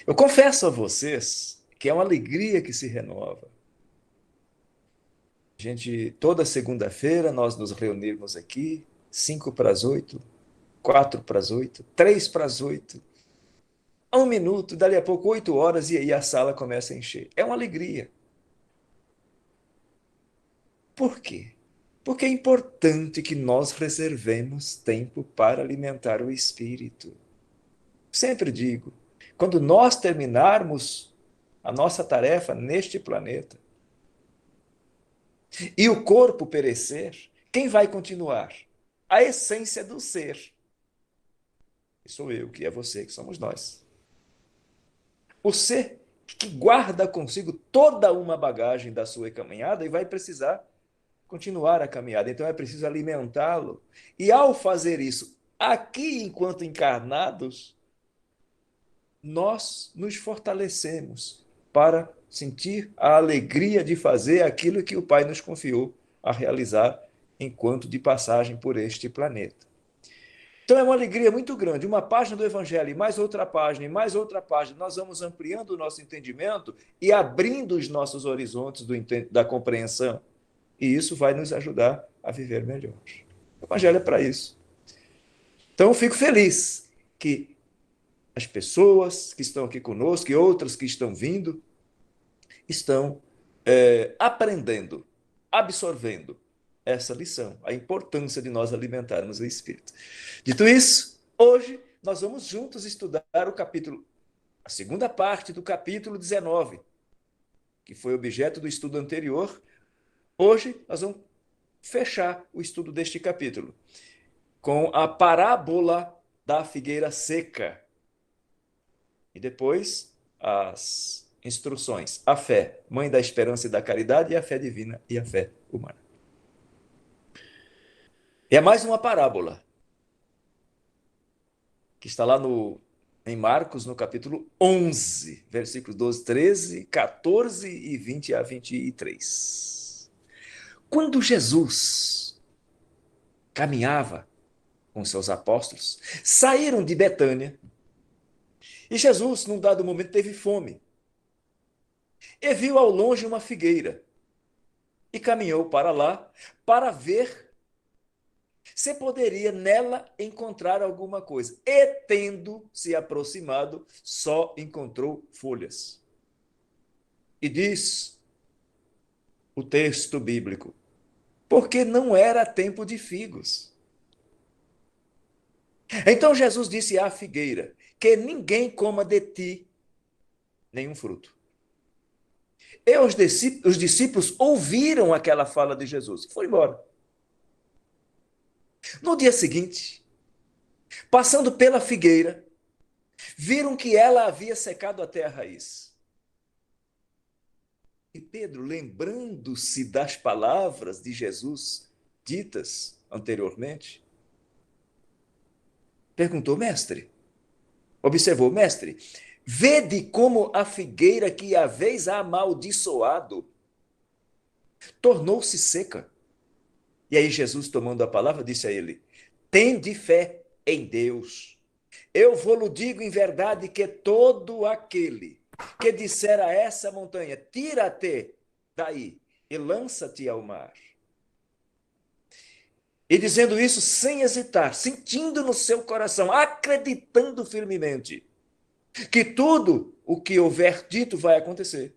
Eu confesso a vocês que é uma alegria que se renova. A gente, toda segunda-feira, nós nos reunirmos aqui, 5 para as 8, 4 para as 8, 3 para as 8, a 1 minuto, dali a pouco 8 horas, e aí a sala começa a encher. É uma alegria. Por quê? Porque é importante que nós reservemos tempo para alimentar o espírito. Sempre digo, quando nós terminarmos a nossa tarefa neste planeta e o corpo perecer, quem vai continuar? A essência do ser. Que sou eu, que é você, que somos nós. O ser que guarda consigo toda uma bagagem da sua caminhada e vai precisar continuar a caminhada. Então é preciso alimentá-lo. E ao fazer isso, aqui enquanto encarnados, nós nos fortalecemos para sentir a alegria de fazer aquilo que o Pai nos confiou a realizar enquanto de passagem por este planeta. Então é uma alegria muito grande. Uma página do Evangelho, mais outra página, e mais outra página. Nós vamos ampliando o nosso entendimento e abrindo os nossos horizontes da compreensão. E isso vai nos ajudar a viver melhor. O Evangelho é para isso. Então eu fico feliz que as pessoas que estão aqui conosco e outras que estão vindo estão aprendendo, absorvendo essa lição, a importância de nós alimentarmos o espírito. Dito isso, hoje nós vamos juntos estudar a segunda parte do capítulo 19, que foi objeto do estudo anterior. Hoje nós vamos fechar o estudo deste capítulo com a parábola da figueira seca. E depois as instruções. A fé, mãe da esperança e da caridade, e a fé divina e a fé humana. É mais uma parábola que está lá em Marcos, no capítulo 11, versículos 12, 13, 14 e 20 a 23. Quando Jesus caminhava com seus apóstolos, saíram de Betânia e Jesus, num dado momento, teve fome e viu ao longe uma figueira e caminhou para lá para ver se poderia nela encontrar alguma coisa. E tendo se aproximado, só encontrou folhas. E diz o texto bíblico, porque não era tempo de figos. Então Jesus disse à figueira, que ninguém coma de ti nenhum fruto. E os discípulos ouviram aquela fala de Jesus e foram embora. No dia seguinte, passando pela figueira, viram que ela havia secado até a raiz. E Pedro, lembrando-se das palavras de Jesus ditas anteriormente, perguntou, mestre, observou, mestre, vede como a figueira que haveis amaldiçoado tornou-se seca. E aí Jesus, tomando a palavra, disse a ele, tende fé em Deus. Eu vou-lo digo em verdade que todo aquele que disser a essa montanha, tira-te daí e lança-te ao mar. E dizendo isso sem hesitar, sentindo no seu coração, acreditando firmemente que tudo o que houver dito vai acontecer,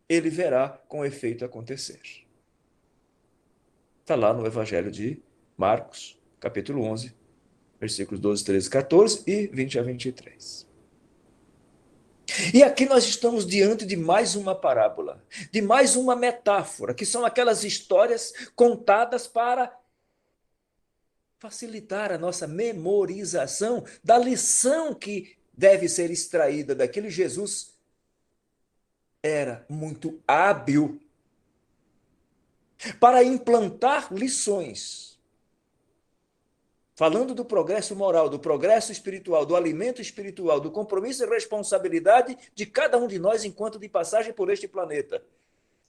ele verá com efeito acontecer. Está lá no Evangelho de Marcos, capítulo 11, versículos 12, 13, 14 e 20 a 23. E aqui nós estamos diante de mais uma parábola, de mais uma metáfora, que são aquelas histórias contadas para facilitar a nossa memorização da lição que deve ser extraída daquele. Jesus era muito hábil para implantar lições, falando do progresso moral, do progresso espiritual, do alimento espiritual, do compromisso e responsabilidade de cada um de nós enquanto de passagem por este planeta.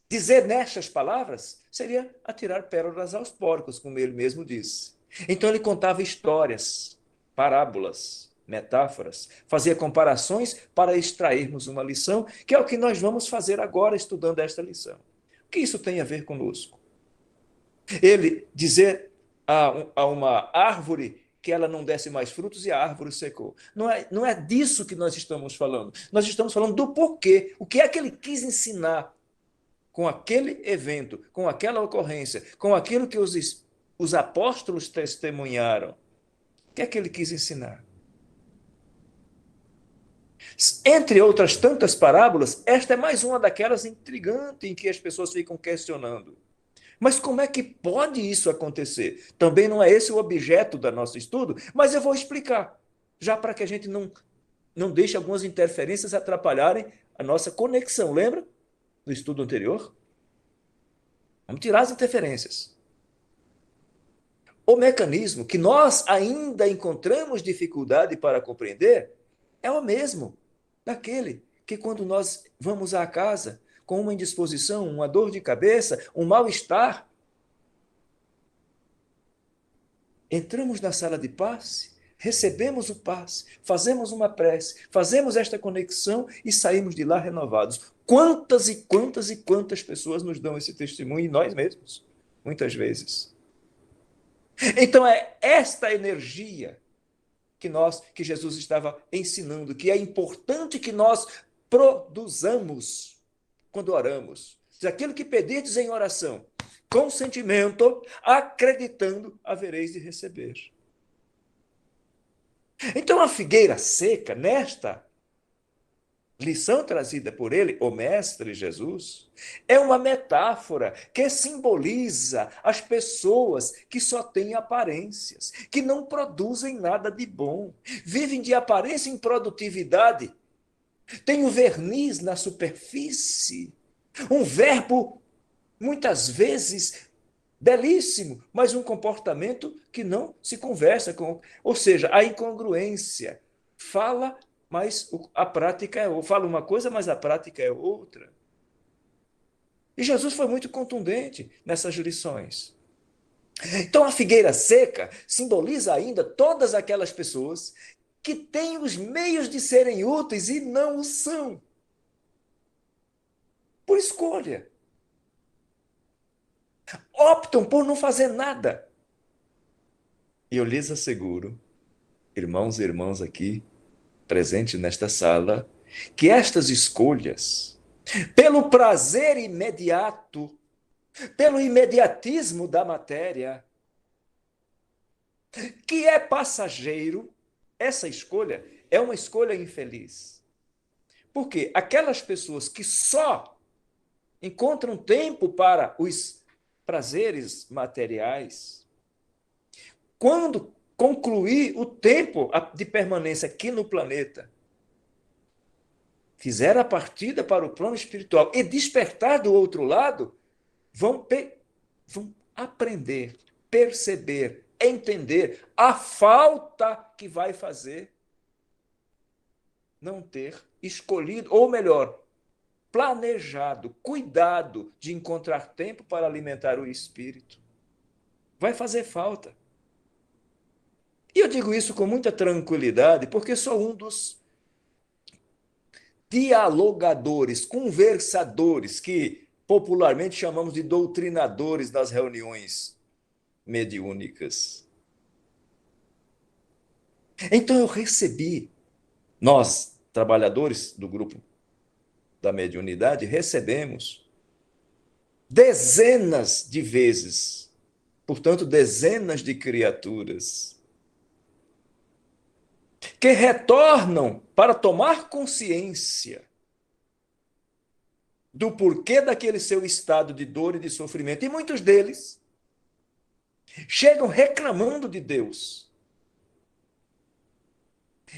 Dizer nestas palavras seria atirar pérolas aos porcos, como ele mesmo disse. Então ele contava histórias, parábolas, metáforas, fazia comparações para extrairmos uma lição, que é o que nós vamos fazer agora estudando esta lição. O que isso tem a ver conosco? Ele dizer a uma árvore que ela não desse mais frutos e a árvore secou. Não é disso que nós estamos falando. Nós estamos falando do porquê. O que é que ele quis ensinar com aquele evento, com aquela ocorrência, com aquilo que os apóstolos testemunharam? O que é que ele quis ensinar? Entre outras tantas parábolas, esta é mais uma daquelas intrigantes em que as pessoas ficam questionando. Mas como é que pode isso acontecer? Também não é esse o objeto do nosso estudo, mas eu vou explicar, já para que a gente não deixe algumas interferências atrapalharem a nossa conexão. Lembra do estudo anterior? Vamos tirar as interferências. O mecanismo que nós ainda encontramos dificuldade para compreender é o mesmo daquele que, quando nós vamos à casa com uma indisposição, uma dor de cabeça, um mal-estar, entramos na sala de passe, recebemos o passe, fazemos uma prece, fazemos esta conexão e saímos de lá renovados. Quantas e quantas e quantas pessoas nos dão esse testemunho, e nós mesmos, muitas vezes. Então é esta energia que Jesus estava ensinando, que é importante que nós produzamos quando oramos. Aquilo que pedirdes em oração, com sentimento, acreditando, havereis de receber. Então a figueira seca, nesta lição trazida por ele, o Mestre Jesus, é uma metáfora que simboliza as pessoas que só têm aparências, que não produzem nada de bom, vivem de aparência e improdutividade, têm um verniz na superfície, um verbo muitas vezes belíssimo, mas um comportamento que não se conversa com, ou seja, a incongruência. Fala, mas a prática é outra. Fala uma coisa, mas a prática é outra. E Jesus foi muito contundente nessas lições. Então a figueira seca simboliza ainda todas aquelas pessoas que têm os meios de serem úteis e não o são. Por escolha. Optam por não fazer nada. E eu lhes asseguro, irmãos e irmãs aqui, presentes nesta sala, que estas escolhas, pelo prazer imediato, pelo imediatismo da matéria, que é passageiro, essa escolha é uma escolha infeliz. Porque aquelas pessoas que só encontram tempo para os prazeres materiais, quando concluir o tempo de permanência aqui no planeta, fizer a partida para o plano espiritual e despertar do outro lado, vão aprender, perceber, entender a falta que vai fazer não ter escolhido, ou melhor, planejado, cuidado de encontrar tempo para alimentar o espírito. Vai fazer falta. E eu digo isso com muita tranquilidade, porque sou um dos dialogadores, conversadores, que popularmente chamamos de doutrinadores das reuniões mediúnicas. Então eu recebi, nós, trabalhadores do grupo da mediunidade, recebemos dezenas de vezes, portanto, dezenas de criaturas que retornam para tomar consciência do porquê daquele seu estado de dor e de sofrimento. E muitos deles chegam reclamando de Deus.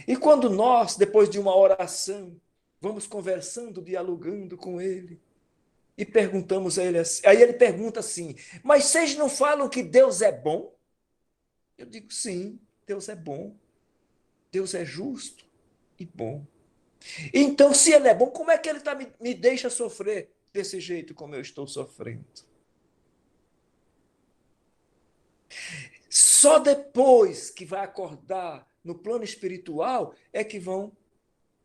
E quando nós, depois de uma oração, vamos conversando, dialogando com ele, e perguntamos a ele assim, aí ele pergunta assim, mas vocês não falam que Deus é bom? Eu digo, sim, Deus é bom. Deus é justo e bom. Então, se ele é bom, como é que ele me deixa sofrer desse jeito como eu estou sofrendo? Só depois que vai acordar no plano espiritual é que vão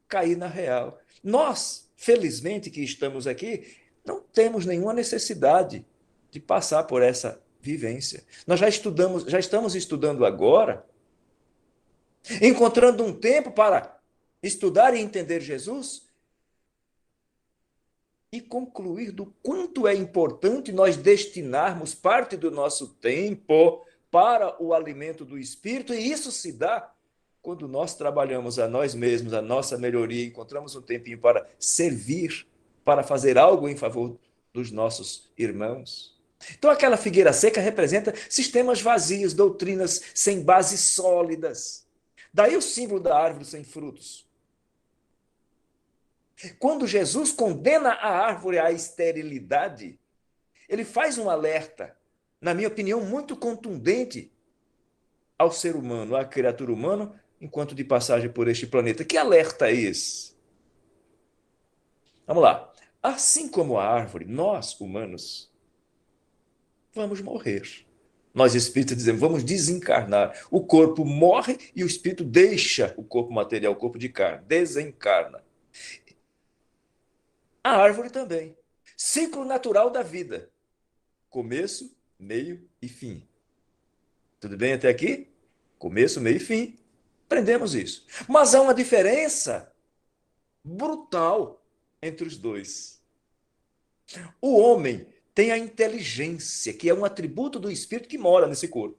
cair na real. Nós, felizmente que estamos aqui, não temos nenhuma necessidade de passar por essa vivência. Nós já estamos estudando agora, encontrando um tempo para estudar e entender Jesus e concluir do quanto é importante nós destinarmos parte do nosso tempo para o alimento do espírito, e isso se dá quando nós trabalhamos a nós mesmos, a nossa melhoria, encontramos um tempinho para servir, para fazer algo em favor dos nossos irmãos. Então, aquela figueira seca representa sistemas vazios, doutrinas sem bases sólidas. Daí o símbolo da árvore sem frutos. Quando Jesus condena a árvore à esterilidade, ele faz um alerta, na minha opinião, muito contundente ao ser humano, à criatura humana, enquanto de passagem por este planeta. Que alerta é esse? Vamos lá. Assim como a árvore, nós, humanos, vamos morrer. Nós, espíritos, dizemos, vamos desencarnar. O corpo morre e o espírito deixa o corpo material, o corpo de carne, desencarna. A árvore também. Ciclo natural da vida. Começo, meio e fim. Tudo bem até aqui? Começo, meio e fim. Aprendemos isso. Mas há uma diferença brutal entre os dois. O homem tem a inteligência, que é um atributo do espírito que mora nesse corpo.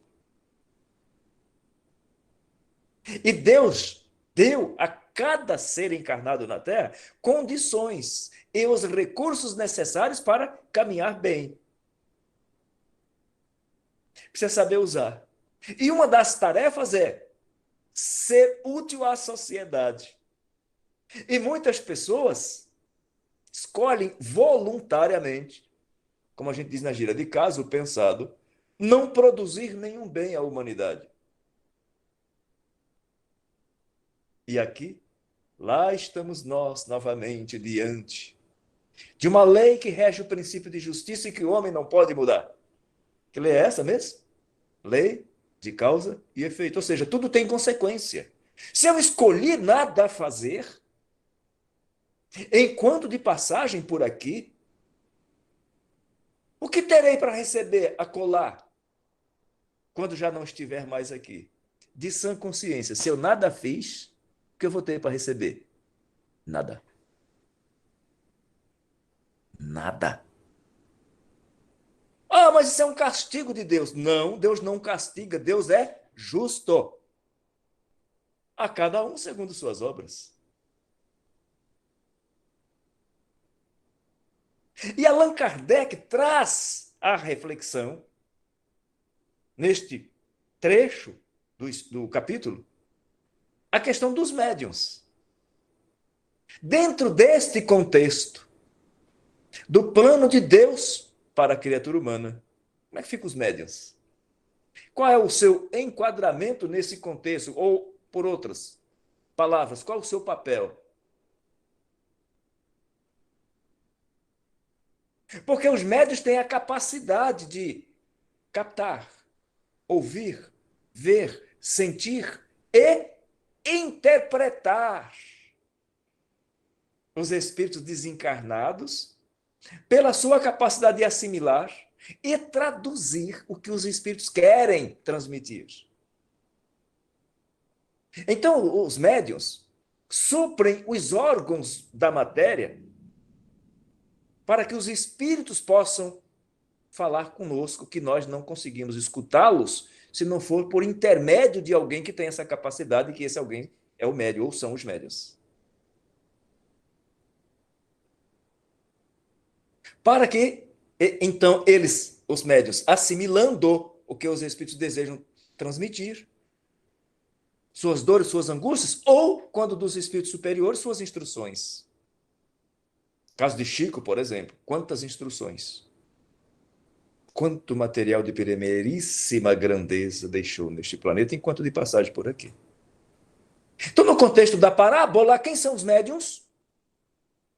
E Deus deu a cada ser encarnado na Terra condições e os recursos necessários para caminhar bem. Precisa saber usar. E uma das tarefas é ser útil à sociedade. E muitas pessoas escolhem voluntariamente, como a gente diz na gíria, de caso pensado, não produzir nenhum bem à humanidade. E aqui, lá estamos nós novamente diante de uma lei que rege o princípio de justiça e que o homem não pode mudar. Que lei é essa mesmo? Lei de causa e efeito. Ou seja, tudo tem consequência. Se eu escolhi nada a fazer, enquanto de passagem por aqui, o que terei para receber a colar quando já não estiver mais aqui? De sã consciência, se eu nada fiz, o que eu vou ter para receber? Nada. Nada. Ah, mas isso é um castigo de Deus. Não, Deus não castiga, Deus é justo. A cada um segundo suas obras. E Allan Kardec traz a reflexão, neste trecho do capítulo, a questão dos médiuns. Dentro deste contexto, do plano de Deus para a criatura humana, como é que ficam os médiuns? Qual é o seu enquadramento nesse contexto? Ou, por outras palavras, qual é o seu papel? Porque os médiuns têm a capacidade de captar, ouvir, ver, sentir e interpretar os espíritos desencarnados pela sua capacidade de assimilar e traduzir o que os espíritos querem transmitir. Então, os médiuns suprem os órgãos da matéria para que os espíritos possam falar conosco, que nós não conseguimos escutá-los se não for por intermédio de alguém que tem essa capacidade, e que esse alguém é o médium, ou são os médiuns. Para que, então, eles, os médiuns, assimilando o que os espíritos desejam transmitir, suas dores, suas angústias, ou, quando dos espíritos superiores, suas instruções. Caso de Chico, por exemplo, quantas instruções, quanto material de primeiríssima grandeza deixou neste planeta enquanto de passagem por aqui. Então, no contexto da parábola, quem são os médiuns?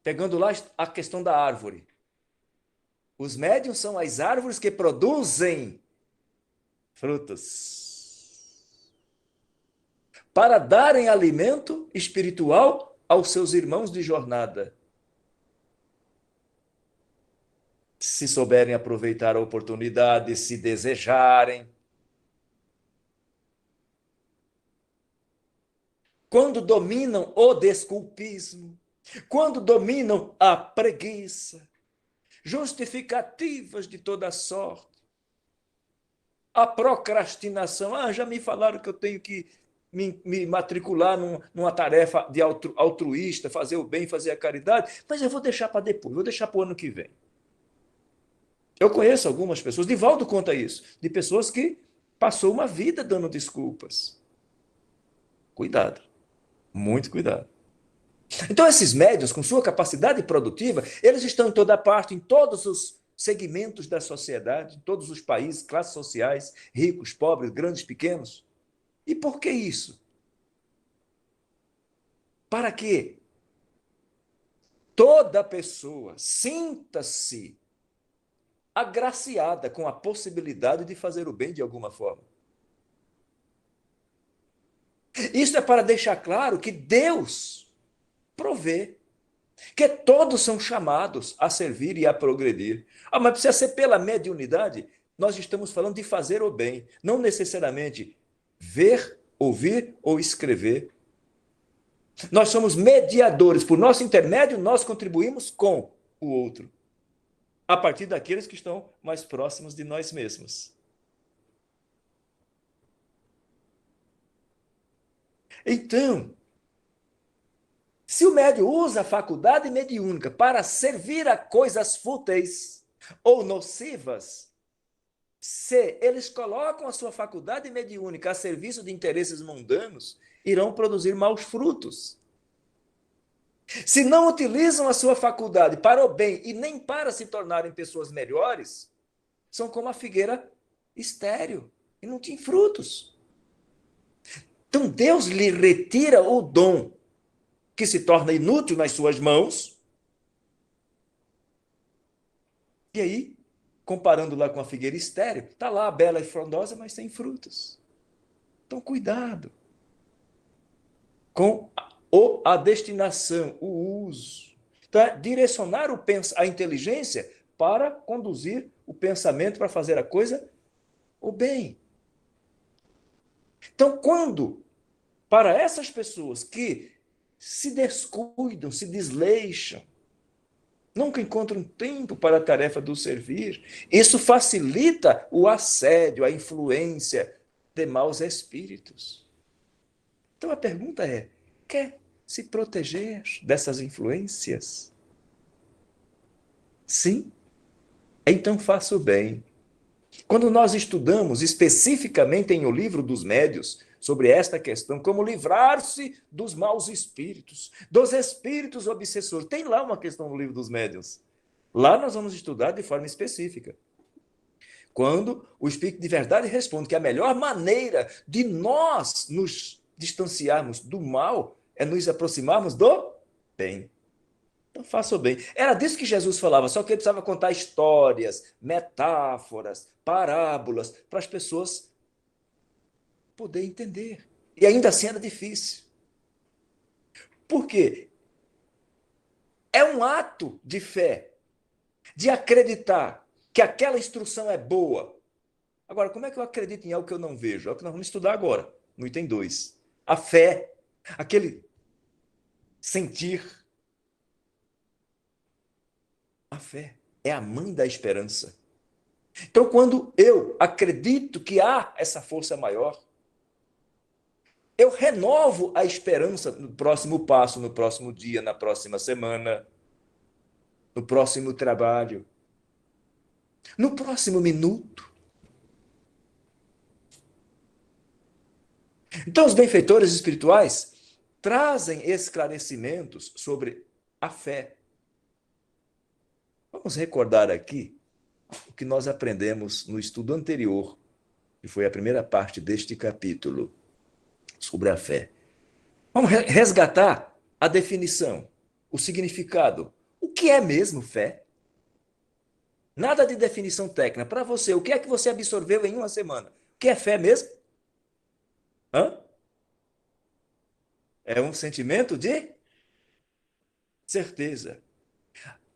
Pegando lá a questão da árvore. Os médiuns são as árvores que produzem frutos. para darem alimento espiritual aos seus irmãos de jornada. Se souberem aproveitar a oportunidade, se desejarem. Quando dominam o desculpismo, quando dominam a preguiça, justificativas de toda sorte, a procrastinação. Já me falaram que eu tenho que me matricular numa tarefa de altruísta, fazer o bem, fazer a caridade, mas eu vou deixar para depois, vou deixar para o ano que vem. Eu conheço algumas pessoas, Divaldo conta isso, de pessoas que passou uma vida dando desculpas. Cuidado, muito cuidado. Então, esses médios, com sua capacidade produtiva, eles estão em toda parte, em todos os segmentos da sociedade, em todos os países, classes sociais, ricos, pobres, grandes, pequenos. E por que isso? Para que toda pessoa sinta-se agraciada com a possibilidade de fazer o bem de alguma forma. Isso é para deixar claro que Deus provê, que todos são chamados a servir e a progredir. Mas precisa ser pela mediunidade? Nós estamos falando de fazer o bem, não necessariamente ver, ouvir ou escrever. Nós somos mediadores, por nosso intermédio, nós contribuímos com o outro, a partir daqueles que estão mais próximos de nós mesmos. Então, se o médium usa a faculdade mediúnica para servir a coisas fúteis ou nocivas, se eles colocam a sua faculdade mediúnica a serviço de interesses mundanos, irão produzir maus frutos. Se não utilizam a sua faculdade para o bem e nem para se tornarem pessoas melhores, são como a figueira estéril e não tem frutos. Então Deus lhe retira o dom, que se torna inútil nas suas mãos. E aí, comparando lá com a figueira estéril, está lá bela e frondosa, mas sem frutos. Então, cuidado com a destinação, o uso. Então, é direcionar a inteligência para conduzir o pensamento, para fazer a coisa, o bem. Então, quando, para essas pessoas que se descuidam, se desleixam, nunca encontram tempo para a tarefa do servir, isso facilita o assédio, a influência de maus espíritos. Então a pergunta é: quer se proteger dessas influências? Sim? Então faça o bem. Quando nós estudamos especificamente em O Livro dos Médiuns sobre esta questão, como livrar-se dos maus espíritos, dos espíritos obsessores, tem lá uma questão no Livro dos Médiuns. Lá nós vamos estudar de forma específica. Quando o Espírito de Verdade responde que a melhor maneira de nós nos distanciarmos do mal é nos aproximarmos do bem. Então faça o bem. Era disso que Jesus falava, só que ele precisava contar histórias, metáforas, parábolas, para as pessoas poderem entender. E ainda assim era difícil. Por quê? É um ato de fé, de acreditar que aquela instrução é boa. Agora, como é que eu acredito em algo que eu não vejo? É o que nós vamos estudar agora, no item 2. A fé, aquele sentir. A fé é a mãe da esperança. Então, quando eu acredito que há essa força maior, eu renovo a esperança no próximo passo, no próximo dia, na próxima semana, no próximo trabalho, no próximo minuto. Então, os benfeitores espirituais trazem esclarecimentos sobre a fé. Vamos recordar aqui o que nós aprendemos no estudo anterior, que foi a primeira parte deste capítulo, sobre a fé. Vamos resgatar a definição, o significado. O que é mesmo fé? Nada de definição técnica. Para você, o que é que você absorveu em uma semana? O que é fé mesmo? Hã? É um sentimento de certeza.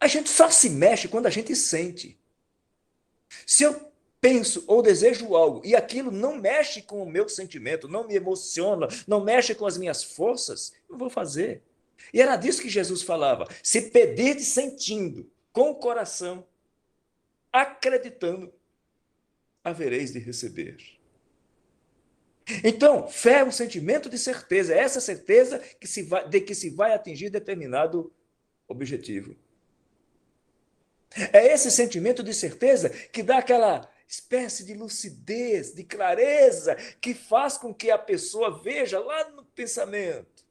A gente só se mexe quando a gente sente. Se eu penso ou desejo algo e aquilo não mexe com o meu sentimento, não me emociona, não mexe com as minhas forças, não vou fazer. E era disso que Jesus falava. Se pedirdes sentindo, com o coração, acreditando, havereis de receber. Então, fé é um sentimento de certeza, é essa certeza de que se vai atingir determinado objetivo. É esse sentimento de certeza que dá aquela espécie de lucidez, de clareza, que faz com que a pessoa veja lá no pensamento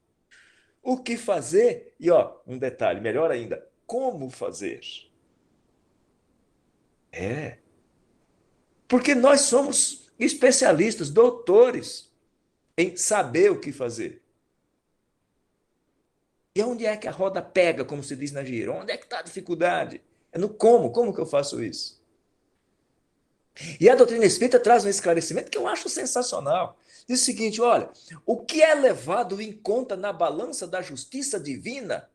o que fazer e, ó, um detalhe, melhor ainda, como fazer. É, porque nós somos especialistas, doutores em saber o que fazer. E onde é que a roda pega, como se diz na gíria? Onde é que está a dificuldade? É no como que eu faço isso? E a doutrina espírita traz um esclarecimento que eu acho sensacional. Diz o seguinte: olha, o que é levado em conta na balança da justiça divina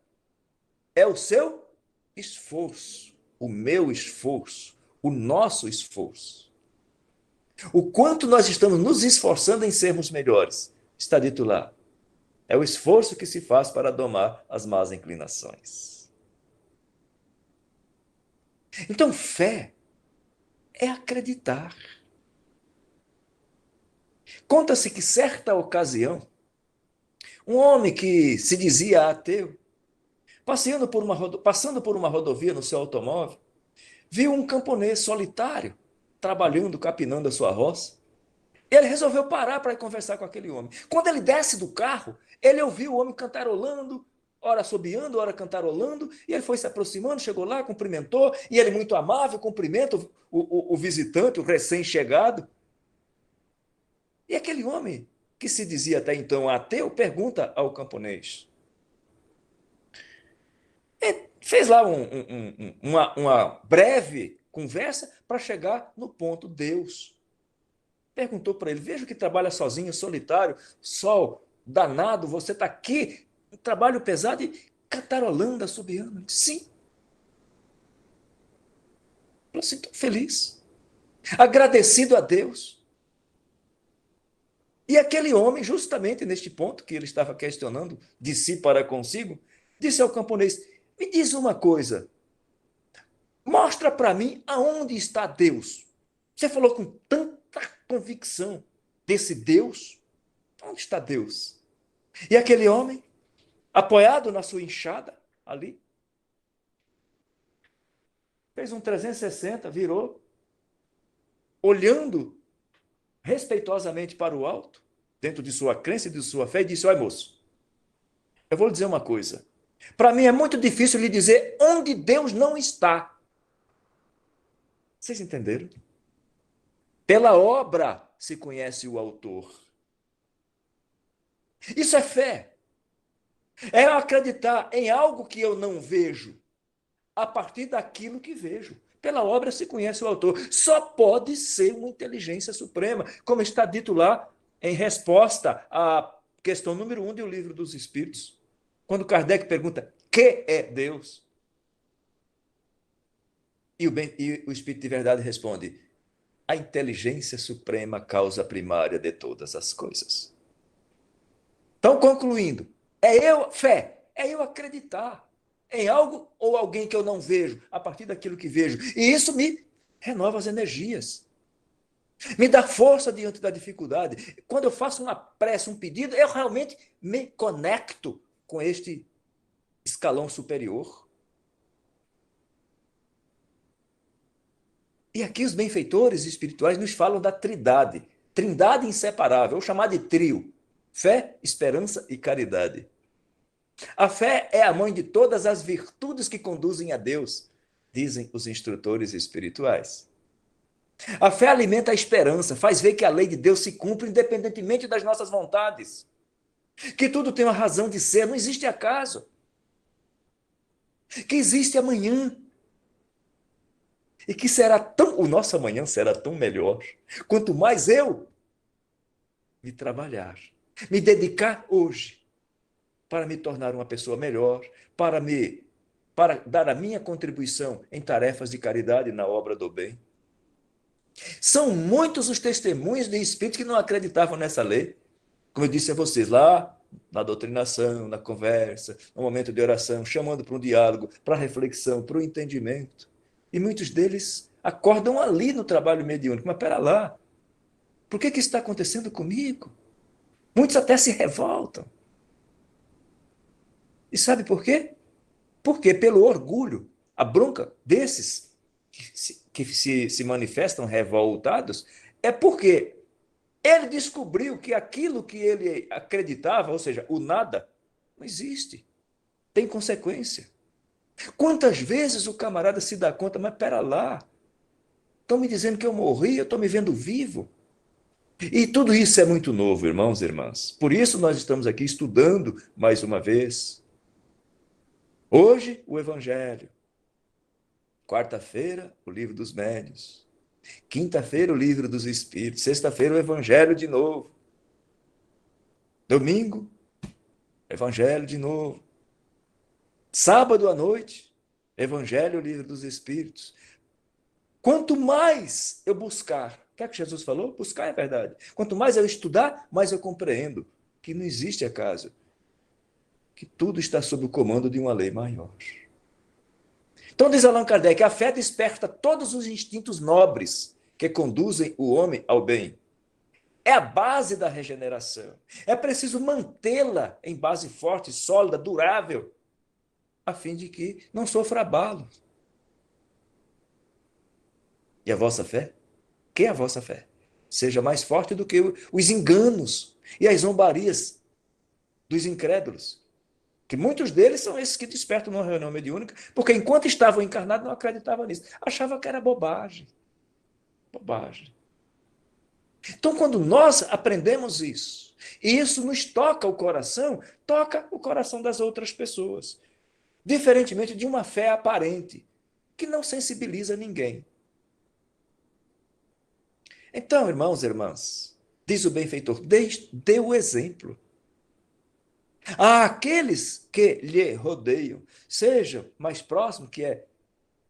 é o seu esforço, o meu esforço, o nosso esforço. O quanto nós estamos nos esforçando em sermos melhores. Está dito lá. É o esforço que se faz para domar as más inclinações. Então, fé é acreditar. Conta-se que certa ocasião, um homem que se dizia ateu, passando por uma rodovia no seu automóvel, viu um camponês solitário, trabalhando, capinando a sua roça. Ele resolveu parar para conversar com aquele homem. Quando ele desce do carro, ele ouviu o homem cantarolando, ora assobiando, ora cantarolando, e ele foi se aproximando, chegou lá, cumprimentou, e ele, muito amável, cumprimenta o visitante, o recém-chegado. E aquele homem, que se dizia até então ateu, pergunta ao camponês. Fez lá uma breve conversa para chegar no ponto Deus. Perguntou para ele: veja que trabalha sozinho, solitário, sol danado, você está aqui, um trabalho pesado e cantarolando, assobiando. Sim. Falou assim: estou feliz, agradecido a Deus. E aquele homem, justamente neste ponto que ele estava questionando de si para consigo, disse ao camponês: me diz uma coisa, mostra para mim aonde está Deus. Você falou com tanta convicção desse Deus. Onde está Deus? E aquele homem, apoiado na sua enxada, ali, fez um 360, virou, olhando respeitosamente para o alto, dentro de sua crença e de sua fé, e disse: olha, moço, eu vou lhe dizer uma coisa. Para mim é muito difícil lhe dizer onde Deus não está. Vocês entenderam? Pela obra se conhece o autor. Isso é fé. É eu acreditar em algo que eu não vejo, a partir daquilo que vejo. Pela obra se conhece o autor. Só pode ser uma inteligência suprema, como está dito lá em resposta à questão número 1 do Livro dos Espíritos. Quando Kardec pergunta: que é Deus? E o Espírito de Verdade responde: a inteligência suprema, causa primária de todas as coisas. Então, concluindo, fé, é eu acreditar em algo ou alguém que eu não vejo, a partir daquilo que vejo. E isso me renova as energias, me dá força diante da dificuldade. Quando eu faço uma prece, um pedido, eu realmente me conecto com este escalão superior. E aqui os benfeitores espirituais nos falam da trindade inseparável, ou chamar de trio: fé, esperança e caridade. A fé é a mãe de todas as virtudes que conduzem a Deus, dizem os instrutores espirituais. A fé alimenta a esperança, faz ver que a lei de Deus se cumpre independentemente das nossas vontades, que tudo tem uma razão de ser, não existe acaso, que existe amanhã, e que o nosso amanhã será tão melhor, quanto mais eu me trabalhar, me dedicar hoje, para me tornar uma pessoa melhor, para dar a minha contribuição em tarefas de caridade na obra do bem. São muitos os testemunhos de espíritos que não acreditavam nessa lei. Como eu disse a vocês, lá na doutrinação, na conversa, no momento de oração, chamando para um diálogo, para a reflexão, para o entendimento. E muitos deles acordam ali no trabalho mediúnico. Mas espera lá, por que isso está acontecendo comigo? Muitos até se revoltam. E sabe por quê? Porque pelo orgulho, a bronca desses que se manifestam revoltados é porque ele descobriu que aquilo que ele acreditava, ou seja, o nada, não existe. Tem consequência. Quantas vezes o camarada se dá conta, mas pera lá, estão me dizendo que eu morri, eu estou me vendo vivo. E tudo isso é muito novo, irmãos e irmãs. Por isso nós estamos aqui estudando mais uma vez. Hoje, o Evangelho. Quarta-feira, o Livro dos Médiuns. Quinta-feira, o Livro dos Espíritos. Sexta-feira, o Evangelho de novo. Domingo, Evangelho de novo. Sábado à noite, Evangelho, o Livro dos Espíritos. Quanto mais eu buscar, o que é que Jesus falou? Buscar é verdade. Quanto mais eu estudar, mais eu compreendo que não existe acaso, que tudo está sob o comando de uma lei maior. Então, diz Allan Kardec, a fé desperta todos os instintos nobres que conduzem o homem ao bem. É a base da regeneração. É preciso mantê-la em base forte, sólida, durável, a fim de que não sofra abalo. E a vossa fé? Que a vossa fé seja mais forte do que os enganos e as zombarias dos incrédulos. Que muitos deles são esses que despertam numa reunião mediúnica, porque enquanto estavam encarnados não acreditavam nisso. Achavam que era bobagem. Bobagem. Então, quando nós aprendemos isso, e isso nos toca o coração das outras pessoas. Diferentemente de uma fé aparente, que não sensibiliza ninguém. Então, irmãos e irmãs, diz o benfeitor, dê o exemplo. Àqueles que lhe rodeiam, sejam mais próximos, que é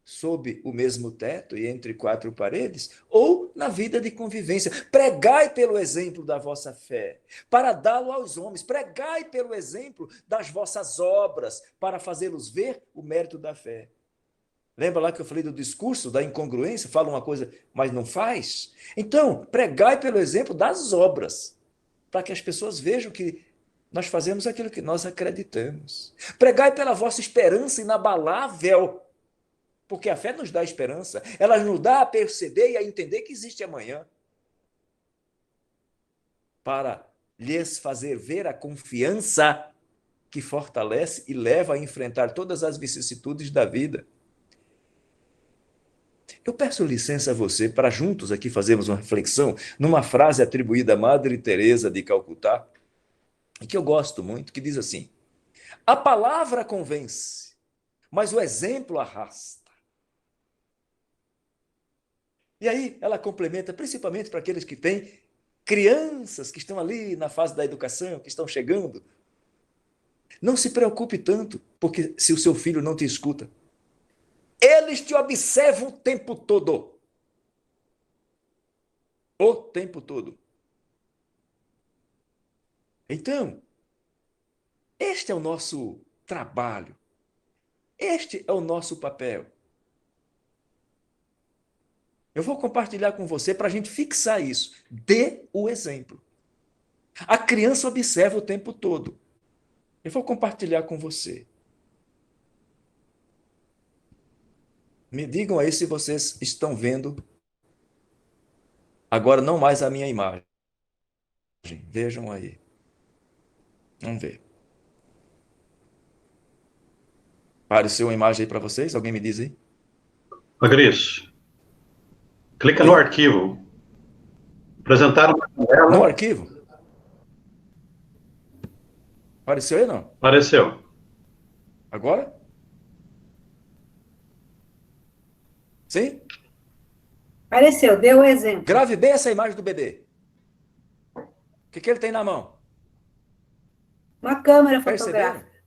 sob o mesmo teto e entre quatro paredes, ou na vida de convivência. Pregai pelo exemplo da vossa fé, para dá-lo aos homens. Pregai pelo exemplo das vossas obras, para fazê-los ver o mérito da fé. Lembra lá que eu falei do discurso, da incongruência? Fala uma coisa, mas não faz? Então, pregai pelo exemplo das obras, para que as pessoas vejam que nós fazemos aquilo que nós acreditamos. Pregai pela vossa esperança inabalável, porque a fé nos dá esperança, ela nos dá a perceber e a entender que existe amanhã, para lhes fazer ver a confiança que fortalece e leva a enfrentar todas as vicissitudes da vida. Eu peço licença a você para juntos aqui fazermos uma reflexão numa frase atribuída a Madre Teresa de Calcutá, e que eu gosto muito, que diz assim: a palavra convence, mas o exemplo arrasta. E aí ela complementa, principalmente para aqueles que têm crianças que estão ali na fase da educação, que estão chegando. Não se preocupe tanto, porque se o seu filho não te escuta, eles te observam o tempo todo. O tempo todo. Então, este é o nosso trabalho. Este é o nosso papel. Eu vou compartilhar com você para a gente fixar isso. Dê o exemplo. A criança observa o tempo todo. Eu vou compartilhar com você. Me digam aí se vocês estão vendo agora não mais a minha imagem. Vejam aí. Vamos ver. Apareceu uma imagem aí para vocês? Alguém me diz aí? Cris, clica no Oi? arquivo. Apresentar uma No janela. arquivo? Apareceu aí não? Apareceu. Agora? Sim? Apareceu, deu o exemplo. Grave bem essa imagem do bebê. O que ele tem na mão? Uma câmera Perceberam? fotográfica.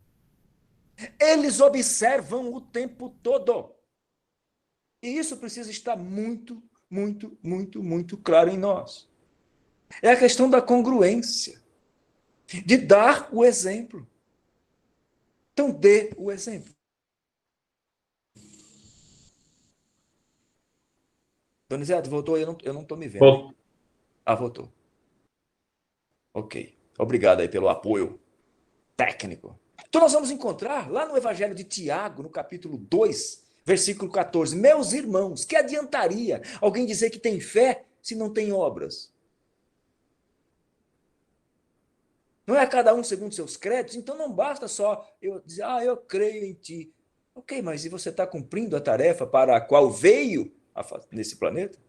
Eles observam o tempo todo. E isso precisa estar muito, muito, muito, muito claro em nós. É a questão da congruência, de dar o exemplo. Então, dê o exemplo. Donizete, voltou? Eu não estou me vendo. Bom, Ah, voltou. Ok. Obrigado aí pelo apoio técnico. Então, nós vamos encontrar lá no Evangelho de Tiago, no capítulo 2, versículo 14. Meus irmãos, que adiantaria alguém dizer que tem fé se não tem obras? Não é cada um segundo seus créditos? Então, não basta só eu dizer, eu creio em ti. Ok, mas e você está cumprindo a tarefa para a qual veio nesse planeta?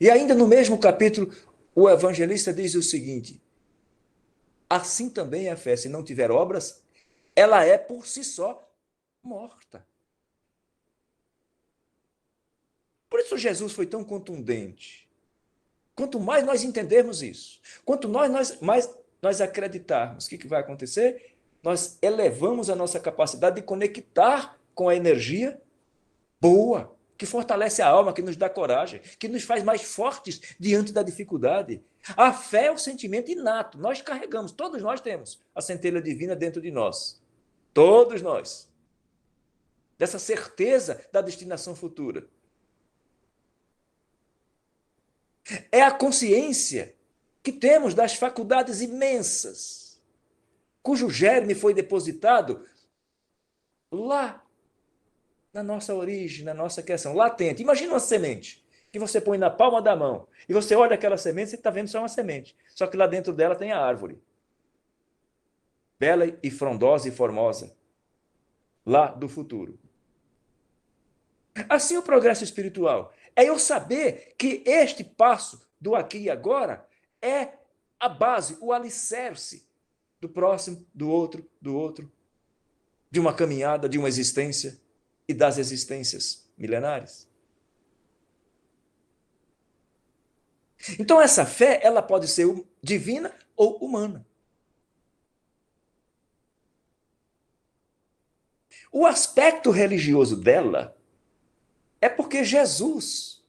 E ainda no mesmo capítulo, o evangelista diz o seguinte: assim também a fé, se não tiver obras, ela é por si só morta. Por isso Jesus foi tão contundente. Quanto mais nós entendermos isso, quanto mais nós acreditarmos, o que vai acontecer? Nós elevamos a nossa capacidade de conectar com a energia boa, que fortalece a alma, que nos dá coragem, que nos faz mais fortes diante da dificuldade. A fé é um sentimento inato. Nós carregamos, todos nós temos a centelha divina dentro de nós. Todos nós. Dessa certeza da destinação futura. É a consciência que temos das faculdades imensas, cujo germe foi depositado lá na nossa origem, na nossa criação, latente. Imagina uma semente que você põe na palma da mão e você olha aquela semente, você está vendo só uma semente. Só que lá dentro dela tem a árvore. Bela e frondosa e formosa. Lá do futuro. Assim o progresso espiritual. É eu saber que este passo do aqui e agora é a base, o alicerce do próximo, do outro, de uma caminhada, de uma existência e das existências milenares. Então essa fé, ela pode ser divina ou humana. O aspecto religioso dela é porque Jesus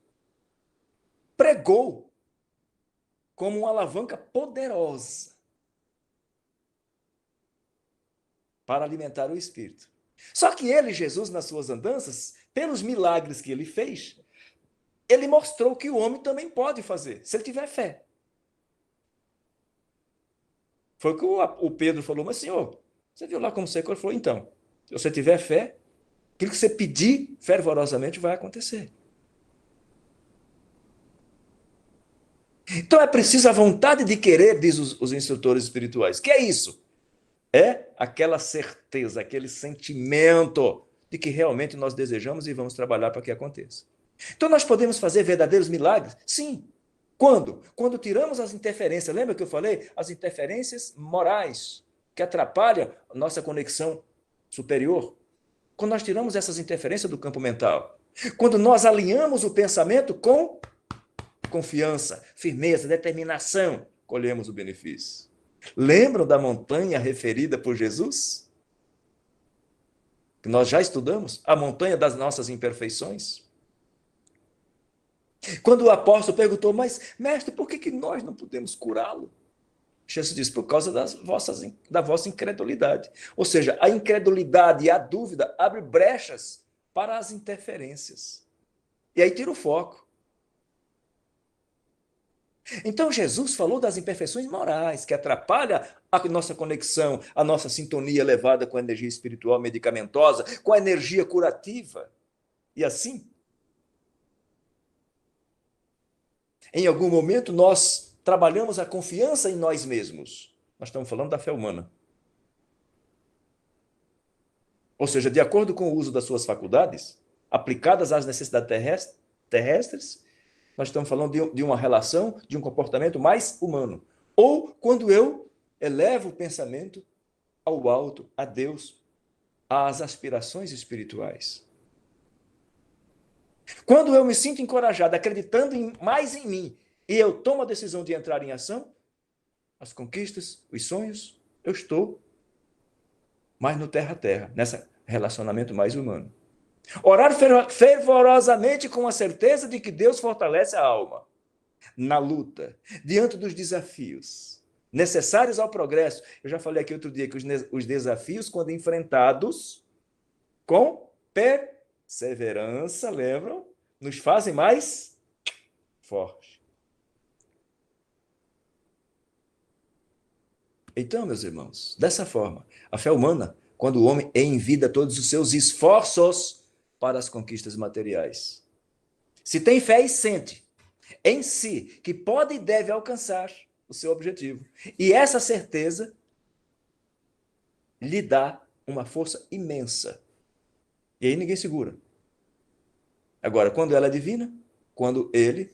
pregou como uma alavanca poderosa para alimentar o espírito. Só que ele, Jesus, nas suas andanças, pelos milagres que ele fez, ele mostrou que o homem também pode fazer, se ele tiver fé. Foi o que o Pedro falou, mas senhor, você viu lá como secou? Ele falou, então, se você tiver fé, aquilo que você pedir fervorosamente vai acontecer. Então é preciso a vontade de querer, diz os instrutores espirituais. Que é isso? É aquela certeza, aquele sentimento de que realmente nós desejamos e vamos trabalhar para que aconteça. Então nós podemos fazer verdadeiros milagres? Sim. Quando? Quando tiramos as interferências. Lembra que eu falei? As interferências morais, que atrapalham a nossa conexão superior. Quando nós tiramos essas interferências do campo mental. Quando nós alinhamos o pensamento com confiança, firmeza, determinação, colhemos o benefício. Lembram da montanha referida por Jesus? Que nós já estudamos? A montanha das nossas imperfeições? Quando o apóstolo perguntou, mas mestre, por que nós não podemos curá-lo? Jesus disse, por causa da vossa incredulidade. Ou seja, a incredulidade e a dúvida abrem brechas para as interferências. E aí tira o foco. Então Jesus falou das imperfeições morais, que atrapalham a nossa conexão, a nossa sintonia elevada com a energia espiritual medicamentosa, com a energia curativa. E assim, em algum momento, nós trabalhamos a confiança em nós mesmos. Nós estamos falando da fé humana. Ou seja, de acordo com o uso das suas faculdades, aplicadas às necessidades terrestres, nós estamos falando de uma relação, de um comportamento mais humano. Ou quando eu elevo o pensamento ao alto, a Deus, às aspirações espirituais. Quando eu me sinto encorajado, acreditando mais em mim, e eu tomo a decisão de entrar em ação, as conquistas, os sonhos, eu estou mais no terra a terra, nesse relacionamento mais humano. Orar fervorosamente com a certeza de que Deus fortalece a alma na luta, diante dos desafios necessários ao progresso. Eu já falei aqui outro dia que os desafios, quando enfrentados com perseverança, lembram? Nos fazem mais fortes. Então, meus irmãos, dessa forma, a fé humana, quando o homem envida todos os seus esforços para as conquistas materiais. Se tem fé e sente em si que pode e deve alcançar o seu objetivo. E essa certeza lhe dá uma força imensa. E aí ninguém segura. Agora, quando ela é divina, quando ele,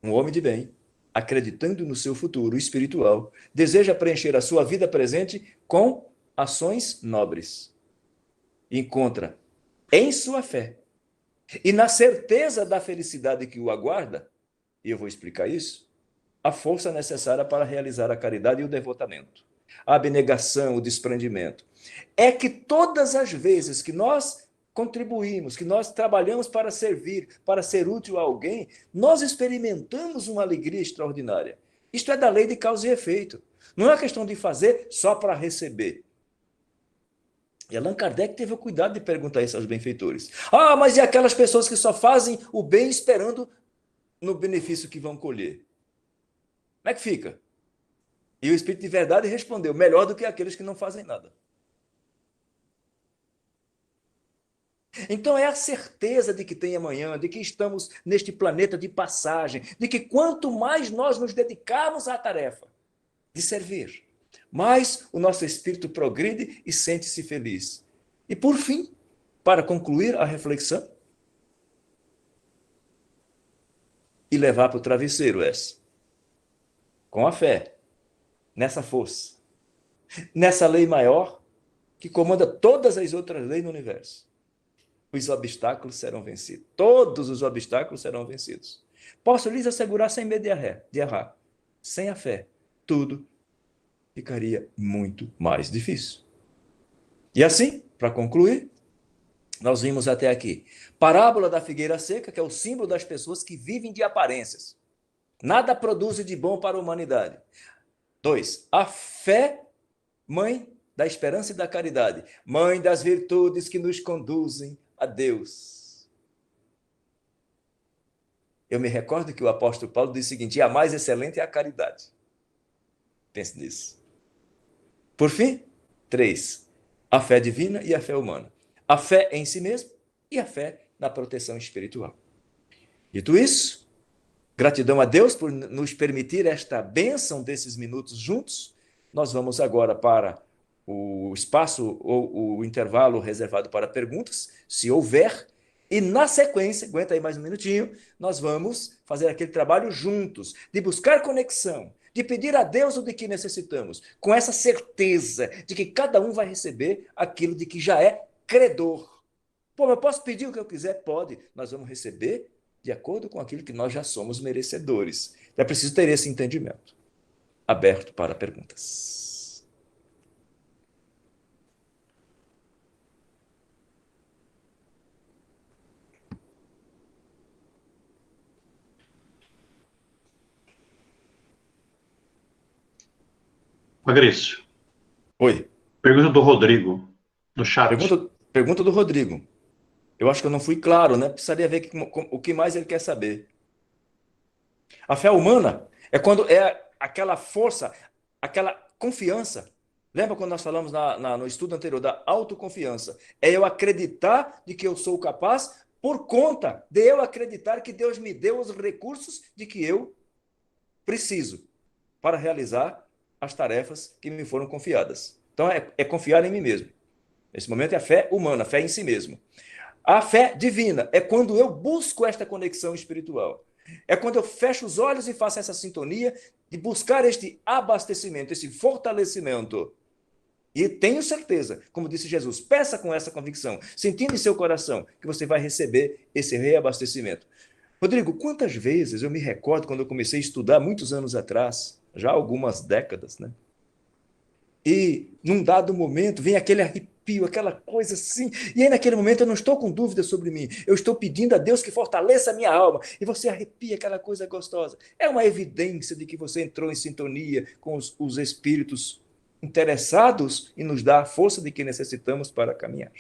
um homem de bem, acreditando no seu futuro espiritual, deseja preencher a sua vida presente com ações nobres. Encontra em sua fé e na certeza da felicidade que o aguarda, e eu vou explicar isso, a força necessária para realizar a caridade e o devotamento, a abnegação, o desprendimento. É que todas as vezes que nós contribuímos, que nós trabalhamos para servir, para ser útil a alguém, nós experimentamos uma alegria extraordinária. Isto é da lei de causa e efeito. Não é questão de fazer só para receber. E Allan Kardec teve o cuidado de perguntar isso aos benfeitores. Ah, mas e aquelas pessoas que só fazem o bem esperando no benefício que vão colher? Como é que fica? E o Espírito de Verdade respondeu, melhor do que aqueles que não fazem nada. Então é a certeza de que tem amanhã, de que estamos neste planeta de passagem, de que quanto mais nós nos dedicarmos à tarefa de servir, mais o nosso espírito progride e sente-se feliz. E por fim, para concluir a reflexão e levar para o travesseiro essa, com a fé, nessa força, nessa lei maior que comanda todas as outras leis no universo. Os obstáculos serão vencidos. Todos os obstáculos serão vencidos. Posso lhes assegurar sem medo de errar. Sem a fé, tudo ficaria muito mais difícil. E assim, para concluir, nós vimos até aqui. Parábola da figueira seca, que é o símbolo das pessoas que vivem de aparências. Nada produz de bom para a humanidade. 2. A fé, mãe da esperança e da caridade. Mãe das virtudes que nos conduzem a Deus. Eu me recordo que o apóstolo Paulo disse o seguinte, a mais excelente é a caridade. Pense nisso. Por fim, 3. A fé divina e a fé humana. A fé em si mesmo e a fé na proteção espiritual. Dito isso, gratidão a Deus por nos permitir esta bênção desses minutos juntos. Nós vamos agora para o espaço ou o intervalo reservado para perguntas, se houver, e na sequência, aguenta aí mais um minutinho, nós vamos fazer aquele trabalho juntos, de buscar conexão, de pedir a Deus o de que necessitamos, com essa certeza de que cada um vai receber aquilo de que já é credor. Pô, eu posso pedir o que eu quiser? Pode. Nós vamos receber de acordo com aquilo que nós já somos merecedores. É preciso ter esse entendimento. Aberto para perguntas. Magrício. Oi. Pergunta do Rodrigo, no chat. Pergunta do Rodrigo. Eu acho que eu não fui claro, né? Precisaria ver o que mais ele quer saber. A fé humana é quando é aquela força, aquela confiança. Lembra quando nós falamos no estudo anterior da autoconfiança? É eu acreditar de que eu sou capaz por conta de eu acreditar que Deus me deu os recursos de que eu preciso para realizar as tarefas que me foram confiadas. Então, é confiar em mim mesmo. Nesse momento é a fé humana, a fé em si mesmo. A fé divina é quando eu busco esta conexão espiritual. É quando eu fecho os olhos e faço essa sintonia de buscar este abastecimento, esse fortalecimento. E tenho certeza, como disse Jesus, peça com essa convicção, sentindo em seu coração que você vai receber esse reabastecimento. Rodrigo, quantas vezes eu me recordo quando eu comecei a estudar muitos anos atrás, já há algumas décadas, né? E num dado momento vem aquele arrepio, aquela coisa assim, e aí naquele momento eu não estou com dúvida sobre mim, eu estou pedindo a Deus que fortaleça a minha alma, e você arrepia aquela coisa gostosa. É uma evidência de que você entrou em sintonia com os espíritos interessados em nos dar a força de que necessitamos para caminhar.